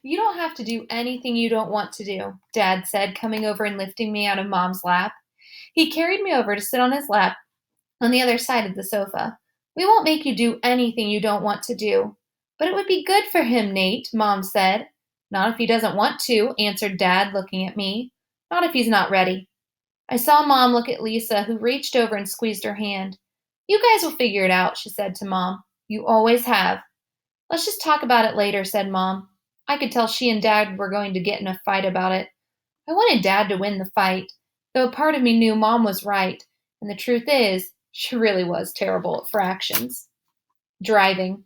You don't have to do anything you don't want to do, Dad said, coming over and lifting me out of Mom's lap. He carried me over to sit on his lap on the other side of the sofa. We won't make you do anything you don't want to do. But it would be good for him, Nate, Mom said. Not if he doesn't want to, answered Dad, looking at me. Not if he's not ready. I saw Mom look at Lisa, who reached over and squeezed her hand. You guys will figure it out, she said to Mom. You always have. Let's just talk about it later, said Mom. I could tell she and Dad were going to get in a fight about it. I wanted Dad to win the fight, though a part of me knew Mom was right, and the truth is, she really was terrible at fractions. Driving.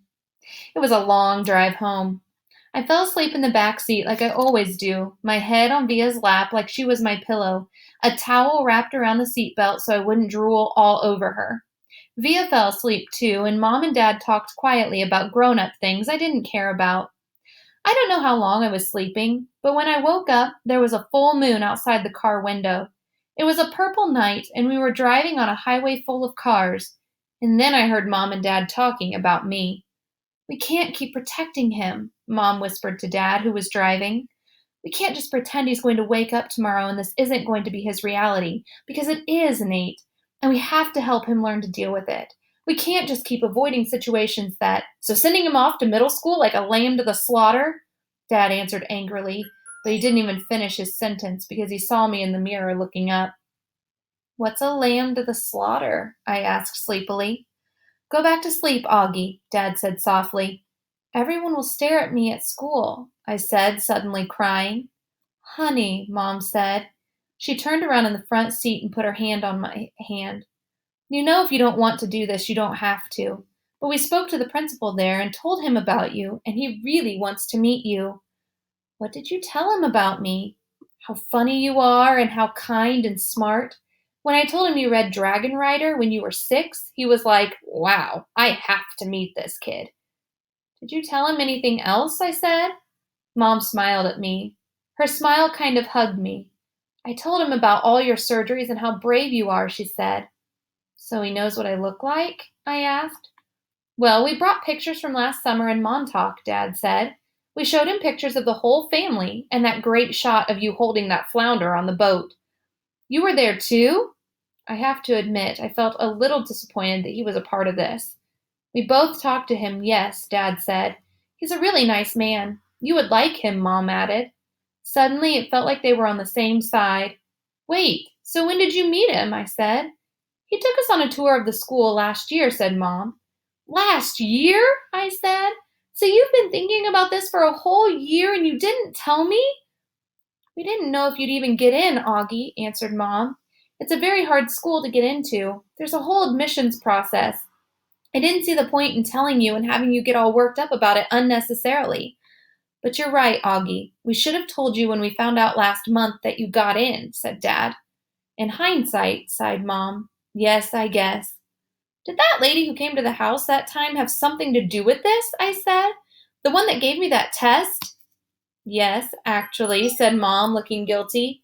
It was a long drive home. I fell asleep in the back seat like I always do, my head on Via's lap like she was my pillow, a towel wrapped around the seatbelt so I wouldn't drool all over her. Via fell asleep too, and Mom and Dad talked quietly about grown-up things I didn't care about. I don't know how long I was sleeping, but when I woke up, there was a full moon outside the car window. It was a purple night, and we were driving on a highway full of cars. And then I heard Mom and Dad talking about me. We can't keep protecting him, Mom whispered to Dad, who was driving. We can't just pretend he's going to wake up tomorrow and this isn't going to be his reality, because it is, Nate, and we have to help him learn to deal with it. We can't just keep avoiding situations that. So sending him off to middle school like a lamb to the slaughter? Dad answered angrily, but he didn't even finish his sentence because he saw me in the mirror looking up. What's a lamb to the slaughter? I asked sleepily. Go back to sleep, Augie, Dad said softly. Everyone will stare at me at school, I said, suddenly crying. Honey, Mom said. She turned around in the front seat and put her hand on my hand. You know if you don't want to do this, you don't have to. But we spoke to the principal there and told him about you, and he really wants to meet you. What did you tell him about me? How funny you are and how kind and smart. When I told him you read Dragon Rider when you were 6, he was like, wow, I have to meet this kid. Did you tell him anything else? I said. Mom smiled at me. Her smile kind of hugged me. I told him about all your surgeries and how brave you are, she said. So he knows what I look like? I asked. Well, we brought pictures from last summer in Montauk, Dad said. We showed him pictures of the whole family and that great shot of you holding that flounder on the boat. You were there too? I have to admit, I felt a little disappointed that he was a part of this. We both talked to him, yes, Dad said. He's a really nice man. You would like him, Mom added. Suddenly, it felt like they were on the same side. Wait, so when did you meet him? I said. He took us on a tour of the school last year, said Mom. Last year? I said. So you've been thinking about this for a whole year and you didn't tell me? We didn't know if you'd even get in, Augie, answered Mom. It's a very hard school to get into. There's a whole admissions process. I didn't see the point in telling you and having you get all worked up about it unnecessarily. But you're right, Augie. We should have told you when we found out last month that you got in, said Dad. In hindsight, sighed Mom. Yes, I guess. Did that lady who came to the house that time have something to do with this? I said. The one that gave me that test? Yes, actually, said Mom, looking guilty.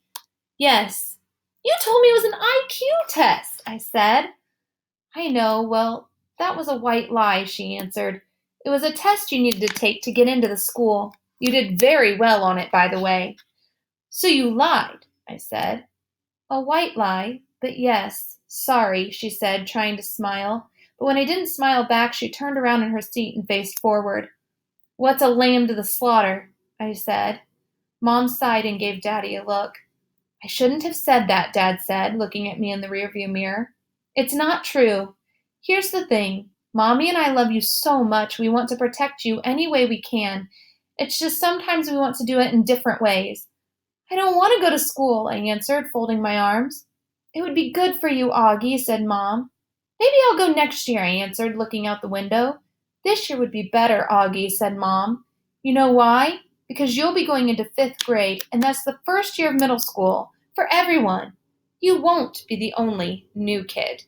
Yes. You told me it was an IQ test, I said. I know, well, that was a white lie, she answered. It was a test you needed to take to get into the school. You did very well on it, by the way. So you lied, I said. A white lie, but yes. Sorry, she said, trying to smile. But when I didn't smile back, she turned around in her seat and faced forward. What's a lamb to the slaughter? I said. Mom sighed and gave Daddy a look. I shouldn't have said that, Dad said, looking at me in the rearview mirror. It's not true. Here's the thing. Mommy and I love you so much, we want to protect you any way we can. It's just sometimes we want to do it in different ways. I don't want to go to school, I answered, folding my arms. It would be good for you, Augie, said Mom. Maybe I'll go next year, I answered, looking out the window. This year would be better, Augie, said Mom. You know why? Because you'll be going into 5th grade, and that's the first year of middle school, for everyone. You won't be the only new kid.